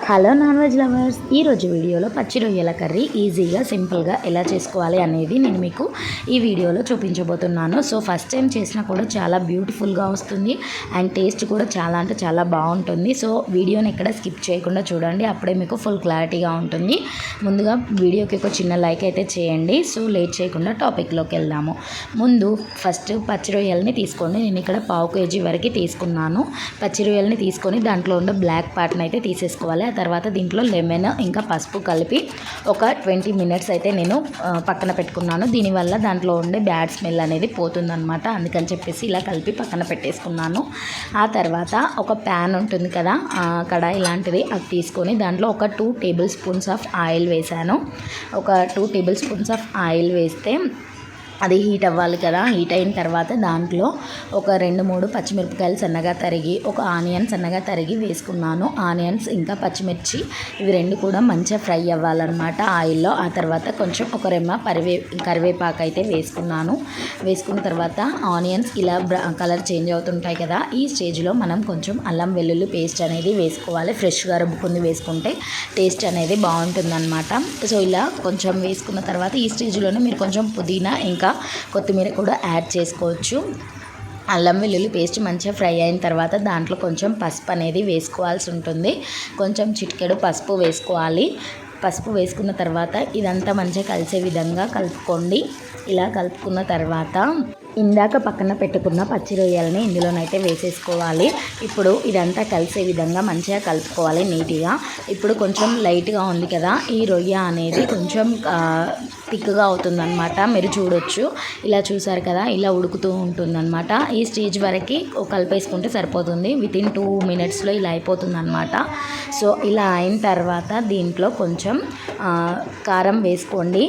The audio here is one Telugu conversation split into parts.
హలో నాన్ వెజ్ లవర్స్, ఈరోజు వీడియోలో పచ్చి రొయ్యల కర్రీ ఈజీగా సింపుల్గా ఎలా చేసుకోవాలి అనేది నేను మీకు ఈ వీడియోలో చూపించబోతున్నాను. సో ఫస్ట్ టైం చేసినా కూడా చాలా బ్యూటిఫుల్గా వస్తుంది అండ్ టేస్ట్ కూడా చాలా అంటే చాలా బాగుంటుంది. సో వీడియోని ఎక్కడ స్కిప్ చేయకుండా చూడండి, అప్పుడే మీకు ఫుల్ క్లారిటీగా ఉంటుంది. ముందుగా వీడియోకి ఒక చిన్న లైక్ అయితే చేయండి. సో లేట్ చేయకుండా టాపిక్లోకి వెళ్దాము. ముందు ఫస్ట్ పచ్చి రొయ్యలని తీసుకోండి. నేను ఇక్కడ 1/2 kg వరకు తీసుకున్నాను. పచ్చి రొయ్యలని తీసుకొని దాంట్లో ఉన్న బ్లాక్ పార్ట్ని అయితే తీసేసుకోవాలి. తర్వాత దీంట్లో లెమన్ ఇంకా పసుపు కలిపి ఒక 20 minutes అయితే నేను పక్కన పెట్టుకున్నాను. దీనివల్ల దాంట్లో ఉండే బ్యాడ్ స్మెల్ అనేది పోతుందన్నమాట. అందుకని చెప్పేసి ఇలా కలిపి పక్కన పెట్టేసుకున్నాను. ఆ తర్వాత ఒక ప్యాన్ ఉంటుంది కదా, కడాయి లాంటిది, అది తీసుకొని దాంట్లో ఒక 2 tablespoons ఆఫ్ ఆయిల్ వేసాను. ఒక 2 tablespoons ఆఫ్ ఆయిల్ వేస్తే అది హీట్ అవ్వాలి కదా. హీట్ అయిన తర్వాత దాంట్లో ఒక 2-3 పచ్చిమిరపకాయలు సన్నగా తరిగి, ఒక ఆనియన్ సన్నగా తరిగి వేసుకున్నాను. ఆనియన్స్ ఇంకా పచ్చిమిర్చి ఇవి రెండు కూడా మంచిగా ఫ్రై అవ్వాలన్నమాట ఆయిల్లో. ఆ తర్వాత కొంచెం ఒక రెమ్మ కరివేపాకు అయితే వేసుకున్నాను. వేసుకున్న తర్వాత ఆనియన్స్ ఇలా కలర్ చేంజ్ అవుతుంటాయి కదా, ఈ స్టేజ్లో మనం కొంచెం అల్లం వెల్లుల్లి పేస్ట్ అనేది వేసుకోవాలి. ఫ్రెష్గా రుబ్బుకుంది వేసుకుంటే టేస్ట్ అనేది బాగుంటుందన్నమాట. సో ఇలా కొంచెం వేసుకున్న తర్వాత ఈ స్టేజ్లోనే మీరు కొంచెం పుదీనా ఇంకా కొత్తిమీర కూడా యాడ్ చేసుకోవచ్చు. అల్లం వెల్లుల్లి పేస్ట్ మంచిగా ఫ్రై అయిన తర్వాత దాంట్లో కొంచెం పసుపు అనేది వేసుకోవాల్సి ఉంటుంది. కొంచెం చిటికెడు పసుపు వేసుకోవాలి. పసుపు వేసుకున్న తర్వాత ఇదంతా మంచిగా కలిసే విధంగా కలుపుకోండి. ఇలా కలుపుకున్న తర్వాత ఇందాక పక్కన పెట్టుకున్న పచ్చి రొయ్యలని ఇందులోనైతే వేసేసుకోవాలి. ఇప్పుడు ఇదంతా కలిసే విధంగా మంచిగా కలుపుకోవాలి నీట్గా. ఇప్పుడు కొంచెం లైట్గా ఉంది కదా, ఈ రొయ్య అనేది కొంచెం థిక్గా అవుతుందన్నమాట. మీరు చూడొచ్చు, ఇలా చూసారు కదా, ఇలా ఉడుకుతూ ఉంటుందన్నమాట. ఈ స్టేజ్ వరకు కలిపేసుకుంటే సరిపోతుంది. వితిన్ 2 minutesలో ఇలా అయిపోతుందన్నమాట. సో ఇలా అయిన తర్వాత దీంట్లో కొంచెం కారం వేసుకోండి.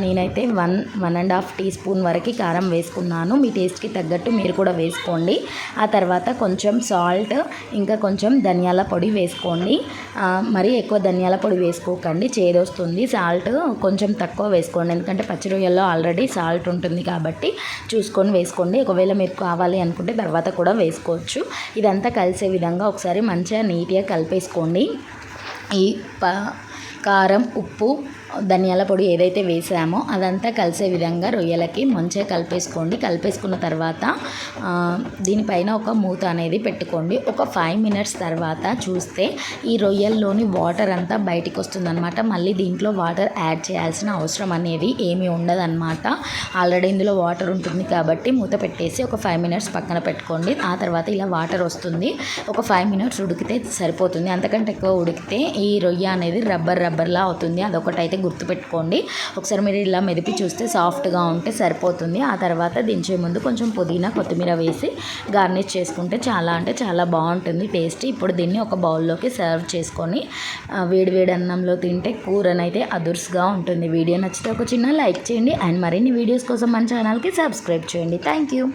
నేనైతే 1.5 teaspoon వరకు కారం వేసుకున్నాను. మీ టేస్ట్కి తగ్గట్టు మీరు కూడా వేసుకోండి. ఆ తర్వాత కొంచెం సాల్ట్ ఇంకా కొంచెం ధనియాల పొడి వేసుకోండి. మరీ ఎక్కువ ధనియాల పొడి వేసుకోకండి, చేదొస్తుంది. సాల్ట్ కొంచెం తక్కువ వేసుకోండి, ఎందుకంటే పచ్చి రొయ్యల్లో ఆల్రెడీ సాల్ట్ ఉంటుంది కాబట్టి చూసుకొని వేసుకోండి. ఒకవేళ మీరు కావాలి అనుకుంటే తర్వాత కూడా వేసుకోవచ్చు. ఇదంతా కలిసే విధంగా ఒకసారి మంచిగా నీట్గా కలిపేసుకోండి. ఈ కారం, ఉప్పు, ధనియాల పొడి ఏదైతే వేసామో అదంతా కలిసే విధంగా రొయ్యలకి మంచిగా కలిపేసుకోండి. కలిపేసుకున్న తర్వాత దీనిపైన ఒక మూత అనేది పెట్టుకోండి. ఒక 5 minutes తర్వాత చూస్తే ఈ రొయ్యల్లోని వాటర్ అంతా బయటికి వస్తుందన్నమాట. మళ్ళీ దీంట్లో వాటర్ యాడ్ చేయాల్సిన అవసరం అనేది ఏమీ ఉండదన్నమాట. ఆల్రెడీ ఇందులో వాటర్ ఉంటుంది కాబట్టి మూత పెట్టేసి ఒక 5 minutes పక్కన పెట్టుకోండి. ఆ తర్వాత ఇలా వాటర్ వస్తుంది. ఒక 5 minutes ఉడికితే సరిపోతుంది. అంతకంటే ఎక్కువ ఉడికితే ఈ రొయ్య అనేది రబ్బర్లా అవుతుంది. అదొకటైతే గుర్తుపెట్టుకోండి. ఒకసారి మీరు ఇలా మెదిపి చూస్తే సాఫ్ట్గా ఉంటే సరిపోతుంది. ఆ తర్వాత దించే ముందు కొంచెం పుదీనా, కొత్తిమీర వేసి గార్నిష్ చేసుకుంటే చాలా అంటే చాలా బాగుంటుంది టేస్ట్. ఇప్పుడు దీన్ని ఒక బౌల్లోకి సర్వ్ చేసుకొని వేడివేడి అన్నంలో తింటే కూరనైతే అదుర్స్గా ఉంటుంది. వీడియో నచ్చితే ఒక చిన్న లైక్ చేయండి అండ్ మరిన్ని వీడియోస్ కోసం మన ఛానల్కి సబ్స్క్రైబ్ చేయండి. Thank you.